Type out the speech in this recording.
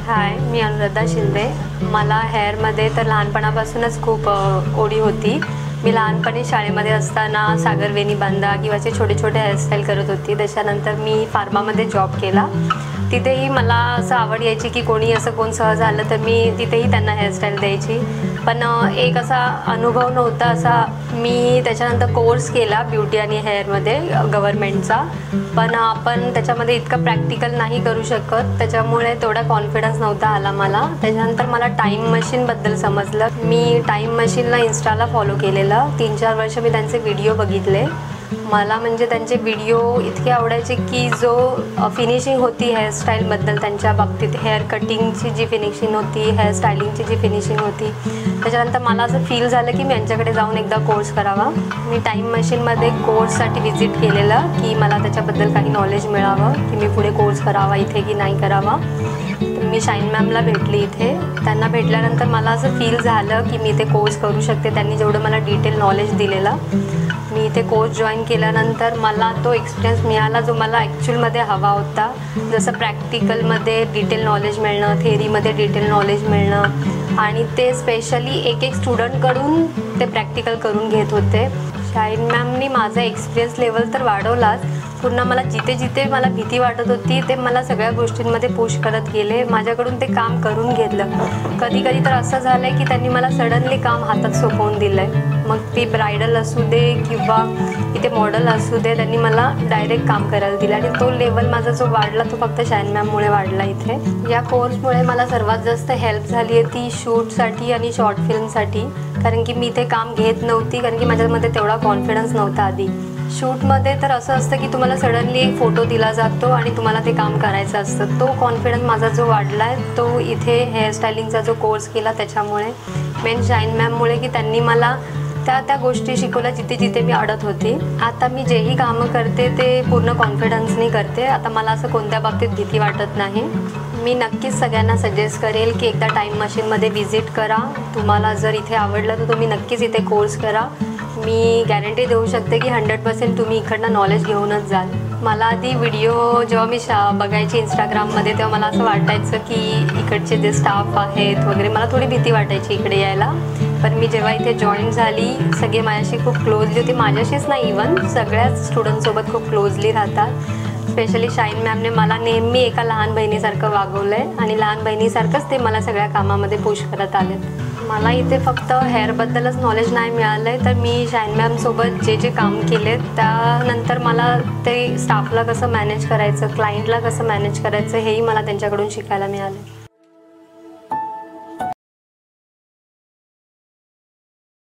हाय, मी अनुराधा शिंदे। मला हेअरमध्ये तर लहानपणापासूनच खूप ओढ होती। मी लहानपणी शाळेमध्ये असताना सागर वेणी बांधा किंवा असे छोटे छोटे हेअरस्टाईल करत होती। त्याच्यानंतर मी फार्मामध्ये जॉब केला। तिथेही मला असं आवड यायची की कोणी असं कोण सहज आलं तर मी तिथेही त्यांना हेअरस्टाईल द्यायची। पण एक असा अनुभव नव्हता असा। मी त्याच्यानंतर कोर्स केला ब्युटी आणि हेअरमध्ये गव्हर्नमेंटचा, पण आपण त्याच्यामध्ये इतकं प्रॅक्टिकल नाही करू शकत, त्याच्यामुळे तेवढा कॉन्फिडन्स नव्हता आला मला। त्याच्यानंतर मला टाईम मशीनबद्दल समजलं। मी टाईम मशीनला इन्स्टाला फॉलो केलेलं। 3-4 वर्ष मी त्यांचे व्हिडिओ बघितले। मला म्हणजे त्यांचे व्हिडिओ इतके आवडायचे की जो फिनिशिंग होती हेअरस्टाईलबद्दल त्यांच्या बाबतीत, हेअर कटिंगची जी फिनिशिंग होती, हेअर स्टायलिंगची जी फिनिशिंग होती, त्याच्यानंतर मला असं फील झालं की मी यांच्याकडे जाऊन एकदा कोर्स करावा। मी टाईम मशीनमध्ये कोर्ससाठी व्हिजिट केलेलं की मला त्याच्याबद्दल काही नॉलेज मिळावं की मी पुढे कोर्स करावा इथे की नाही करावा। मी शाईन मॅमला भेटली इथे। त्यांना भेटल्यानंतर मला असं फील झालं की मी इथे कोर्स करू शकते। त्यांनी जेवढं मला डिटेल नॉलेज दिलेलं, मी इथे कोर्स जॉईन केल्यानंतर मला तो एक्सपिरियन्स मिळाला जो मला ॲक्च्युअलमध्ये हवा होता। जसं प्रॅक्टिकलमध्ये डिटेल नॉलेज मिळणं, थेअरीमध्ये डिटेल नॉलेज मिळणं, आणि ते स्पेशली एक स्टुडंटकडून ते प्रॅक्टिकल करून घेत होते। शाईन मॅमनी माझा एक्सपिरियन्स लेवल तर वाढवलाच, पुन्हा मला जिथे जिथे मला भीती वाटत होती ते मला सगळ्या गोष्टींमध्ये पुश करत गेले। माझ्याकडून ते काम करून घेतलं। कधी कधी तर असं झालं आहे की त्यांनी मला सडनली काम हातात सोपवून दिलं आहे। मग ती ब्रायडल असू दे किंवा इथे मॉडेल असू दे, त्यांनी मला डायरेक्ट काम करायला दिलं, आणि तो लेवल माझा जो वाढला तो फक्त शाईन मॅममुळे वाढला इथे। या कोर्समुळे मला सर्वात जास्त हेल्प झाली आहे ती शूटसाठी आणि शॉर्ट फिल्मसाठी, कारण की मी इथे काम घेत नव्हती, कारण की माझ्यामध्ये तेवढा कॉन्फिडन्स नव्हता आधी। शूटमध्ये तर असं असतं की तुम्हाला सडनली एक फोटो दिला जातो आणि तुम्हाला ते काम करायचं असतं। तो कॉन्फिडन्स माझा जो वाढला आहे तो इथे हेअरस्टायलिंगचा जो कोर्स केला त्याच्यामुळे, मेन शाईन मॅममुळे, की त्यांनी मला त्या गोष्टी शिकवल्या जिथे जिथे मी अडत होती। आता मी जेही कामं करते ते पूर्ण कॉन्फिडन्सनी करते। आता मला असं कोणत्या बाबतीत भीती वाटत नाही। मी नक्कीच सगळ्यांना सजेस्ट करेल की एकदा टाईम मशीनमध्ये व्हिजिट करा। तुम्हाला जर इथे आवडलं तर तुम्ही नक्कीच इथे कोर्स करा। मी गॅरंटी देऊ शकते की 100% तुम्ही इकडनं नॉलेज घेऊनच जाल। मला आधी व्हिडिओ जेव्हा मी बघायची इंस्टाग्राममध्ये तेव्हा मला असं वाटायचं की इकडचे जे स्टाफ आहेत वगैरे, मला थोडी भीती वाटायची इकडे यायला। पण मी जेव्हा इथे जॉईन झाली, सगळे माझ्याशी खूप क्लोजली होते। माझ्याशीच नाही, इवन सगळ्याच स्टुडंटसोबत खूप क्लोजली राहतात। स्पेशली शाईन मॅमने मला नेहमी एका लहान बहिणीसारखं वागवलं आहे, आणि लहान बहिणीसारखंच ते मला सगळ्या कामामध्ये पुश करत आलेत। मला इथे फक्त हेअरबद्दलच नॉलेज नाही मिळालं आहे, तर मी शाईन मॅमसोबत जे काम केले त्यानंतर मला ते स्टाफला कसं मॅनेज करायचं, क्लायंटला कसं मॅनेज करायचं, हेही मला त्यांच्याकडून शिकायला मिळालं।